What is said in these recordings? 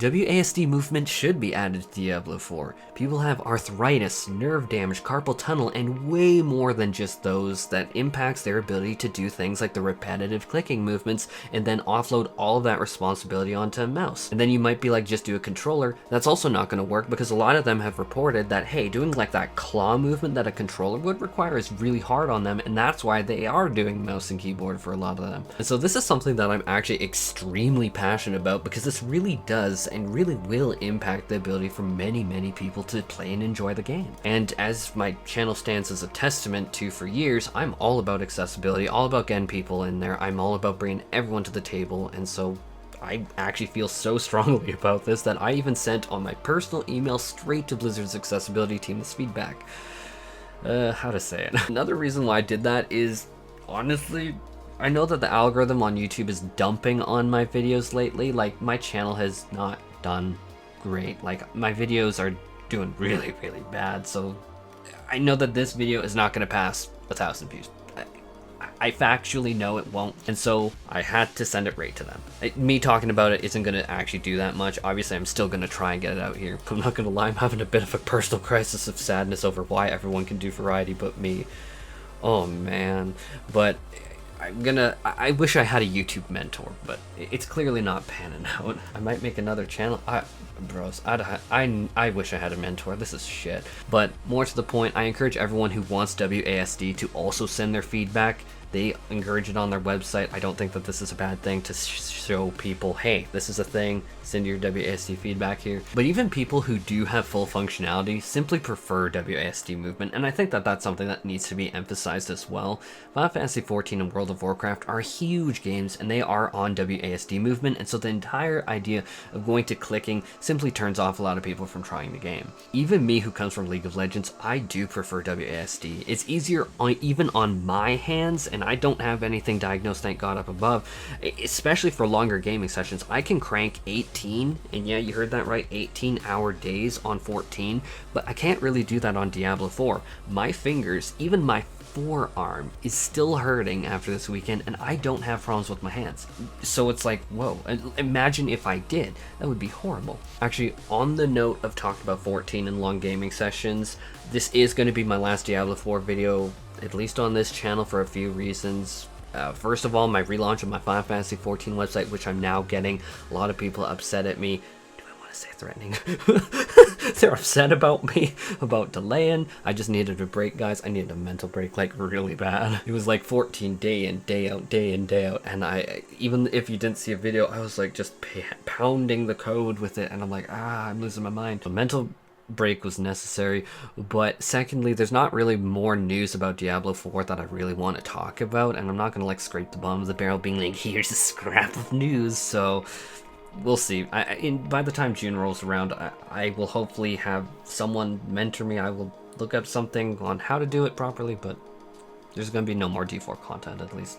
WASD movement should be added to Diablo 4. People have arthritis, nerve damage, carpal tunnel, and way more than just those that impacts their ability to do things like the repetitive clicking movements and then offload all of that responsibility onto a mouse. And then you might be like, just do a controller. That's also not going to work because a lot of them have reported that, hey, doing like that claw movement that a controller would require is really hard on them, and that's why they are doing mouse and keyboard for a lot of them. And so this is something that I'm actually extremely passionate about because this really does and really will impact the ability for many people to play and enjoy the game. And as my channel stands as a testament to for years, I'm all about accessibility, all about getting people in there. I'm all about bringing everyone to the table, and so I actually feel so strongly about this that I even sent on my personal email straight to Blizzard's accessibility team this feedback. How to say it? Another reason why I did that is, honestly, I know that the algorithm on YouTube is dumping on my videos lately. Like, my channel has not done great. Like, my videos are doing really bad, so I know that this video is not going to pass 1,000 views. I factually know it won't, and so I had to send it right to them. Me talking about it isn't going to actually do that much. Obviously, I'm still going to try and get it out here. But I'm not going to lie, I'm having a bit of a personal crisis of sadness over why everyone can do variety but me. Oh man. But I wish I had a YouTube mentor, but it's clearly not panning out. I might make another channel. Bros, I wish I had a mentor. This is shit. But more to the point, I encourage everyone who wants WASD to also send their feedback. They encourage it on their website. I don't think that this is a bad thing to show people, hey, this is a thing, send your WASD feedback here. But even people who do have full functionality simply prefer WASD movement, and I think that that's something that needs to be emphasized as well. Final Fantasy XIV and World of Warcraft are huge games, and they are on WASD movement, and so the entire idea of going to clicking simply turns off a lot of people from trying the game. Even me, who comes from League of Legends, I do prefer WASD. It's easier even on my hands, and I don't have anything diagnosed, thank God, up above, especially for longer gaming sessions. I can crank 18, and yeah, you heard that right, 18-hour days on 14, but I can't really do that on Diablo 4. My fingers, even my forearm, is still hurting after this weekend, and I don't have problems with my hands. So it's like, whoa, imagine if I did. That would be horrible. Actually, on the note of talking about 14 and long gaming sessions, this is going to be my last Diablo 4 video, at least on this channel, for a few reasons. First of all, my relaunch of my Final Fantasy XIV website, which I'm now getting a lot of people upset at me. Do I want to say threatening? They're upset about me, about delaying. I just needed a break, guys. I needed a mental break, like, really bad. It was like 14 day in, day out, and even if you didn't see a video, I was like just pounding the code with it, and I'm like, I'm losing my mind. So mental break was necessary. But secondly, there's not really more news about Diablo 4 that I really want to talk about, and I'm not gonna like scrape the bottom of the barrel being like, here's a scrap of news. So we'll see. By the time June rolls around, I will hopefully have someone mentor me. I will look up something on how to do it properly, but there's gonna be no more D4 content, at least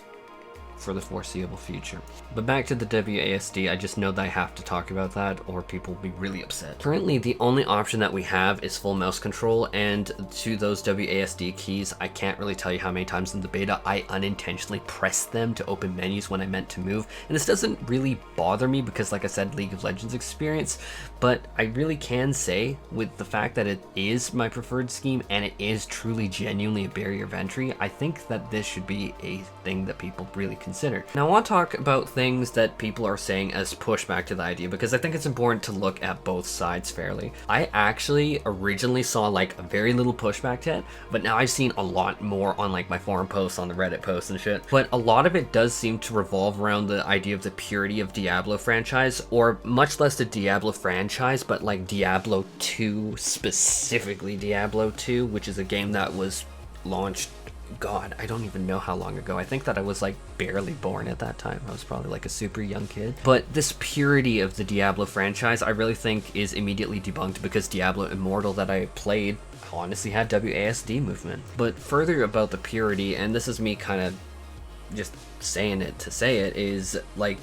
for the foreseeable future. But back to the WASD, I just know that I have to talk about that or people will be really upset. Currently, the only option that we have is full mouse control, and to those WASD keys, I can't really tell you how many times in the beta I unintentionally pressed them to open menus when I meant to move, and this doesn't really bother me because, like I said, League of Legends experience, but I really can say, with the fact that it is my preferred scheme and it is truly genuinely a barrier of entry, I think that this should be a thing that people really consider. Now I want to talk about things that people are saying as pushback to the idea, because I think it's important to look at both sides fairly. I actually originally saw like a very little pushback to it, but now I've seen a lot more on like my forum posts, on the Reddit posts and shit. But a lot of it does seem to revolve around the idea of the purity of Diablo franchise, or much less the Diablo franchise, but like Diablo 2, specifically Diablo 2, which is a game that was launched, God, I don't even know how long ago. I think that I was like barely born at that time. I was probably like a super young kid. But this purity of the Diablo franchise, I really think is immediately debunked because Diablo Immortal that I played honestly had WASD movement. But further about the purity, and this is me kind of just saying it to say it, is like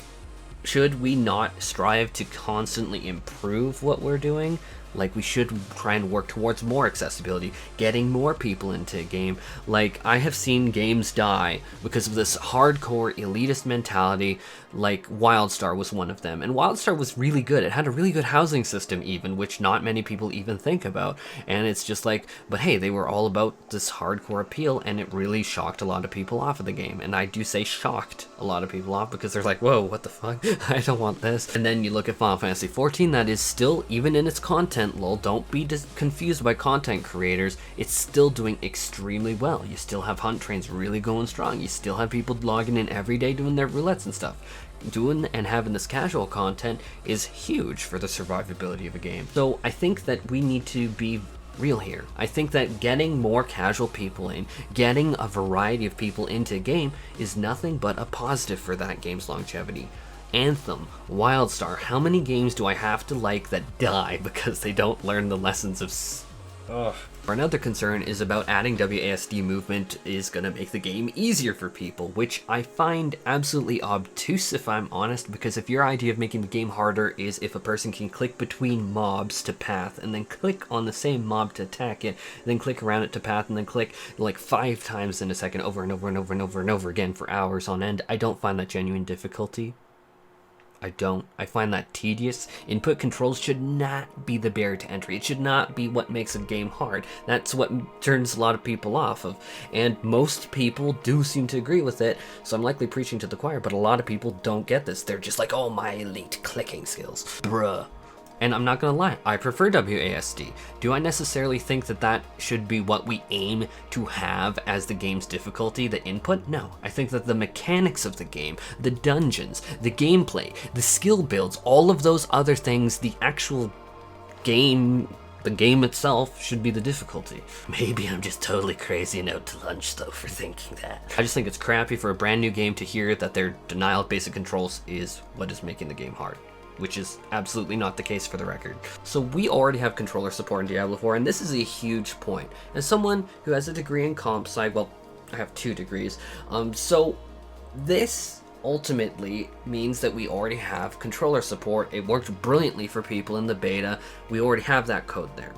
should we not strive to constantly improve what we're doing? Like, we should try and work towards more accessibility, getting more people into a game. Like, I have seen games die because of this hardcore elitist mentality. Like, WildStar was one of them, and WildStar was really good. It had a really good housing system even, which not many people even think about. And it's just like, but hey, they were all about this hardcore appeal, and it really shocked a lot of people off of the game. And I do say shocked a lot of people off, because they're like, whoa, what the fuck? I don't want this. And then you look at Final Fantasy XIV, that is still, even in its content, lol, don't be confused by content creators, it's still doing extremely well. You still have hunt trains really going strong. You still have people logging in every day doing their roulettes and stuff. Doing and having this casual content is huge for the survivability of a game. So I think that we need to be real here. I think that getting more casual people in, getting a variety of people into a game is nothing but a positive for that game's longevity. Anthem, WildStar, how many games do I have to like that die because they don't learn the lessons of Another concern is about adding WASD movement is going to make the game easier for people, which I find absolutely obtuse if I'm honest, because if your idea of making the game harder is if a person can click between mobs to path and then click on the same mob to attack it, then click around it to path and then click like 5 times in a second over and over and over and over and over again for hours on end, I don't find that genuine difficulty. I don't. I find that tedious. Input controls should not be the barrier to entry. It should not be what makes a game hard. That's what turns a lot of people off of. And most people do seem to agree with it, so I'm likely preaching to the choir, but a lot of people don't get this. They're just like, oh, my elite clicking skills. Bruh. And I'm not gonna lie, I prefer WASD. Do I necessarily think that that should be what we aim to have as the game's difficulty, the input? No. I think that the mechanics of the game, the dungeons, the gameplay, the skill builds, all of those other things, the actual game, the game itself should be the difficulty. Maybe I'm just totally crazy and out to lunch though for thinking that. I just think it's crappy for a brand new game to hear that their denial of basic controls is what is making the game hard, which is absolutely not the case for the record. So we already have controller support in Diablo IV, and this is a huge point. As someone who has a degree in comp sci, well, I have 2 degrees, so this ultimately means that we already have controller support. It worked brilliantly for people in the beta. We already have that code there.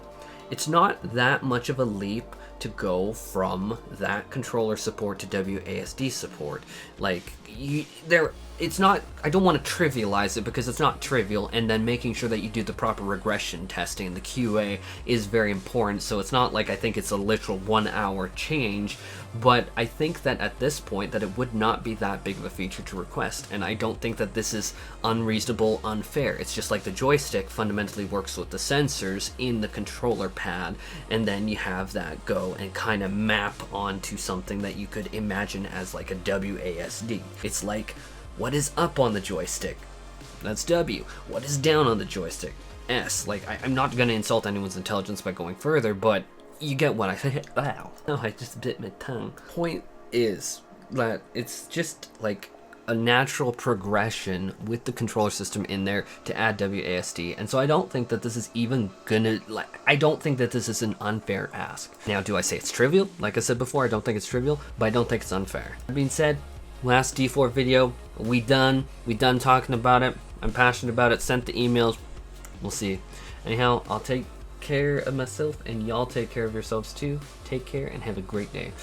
It's not that much of a leap to go from that controller support to WASD support. Like, it's not, I don't want to trivialize it because it's not trivial, and then making sure that you do the proper regression testing, the QA, is very important. So it's not like I think it's a literal 1 hour change, but I think that at this point that it would not be that big of a feature to request, and I don't think that this is unreasonable, unfair. It's just like the joystick fundamentally works with the sensors in the controller pad, and then you have that go and kind of map onto something that you could imagine as like a WASD. It's like, what is up on the joystick? That's W. What is down on the joystick? S. Like, I'm not going to insult anyone's intelligence by going further, but you get what I say. Wow. No, I just bit my tongue. Point is that it's just like a natural progression with the controller system in there to add WASD, and so I don't think that this is even gonna, like, I don't think that this is an unfair ask. Now, do I say it's trivial? Like I said before, I don't think it's trivial, but I don't think it's unfair. That being said, last D4 video, we done talking about it. I'm passionate about it, sent the emails, we'll see. Anyhow, I'll take care of myself, and y'all take care of yourselves too. Take care and have a great day.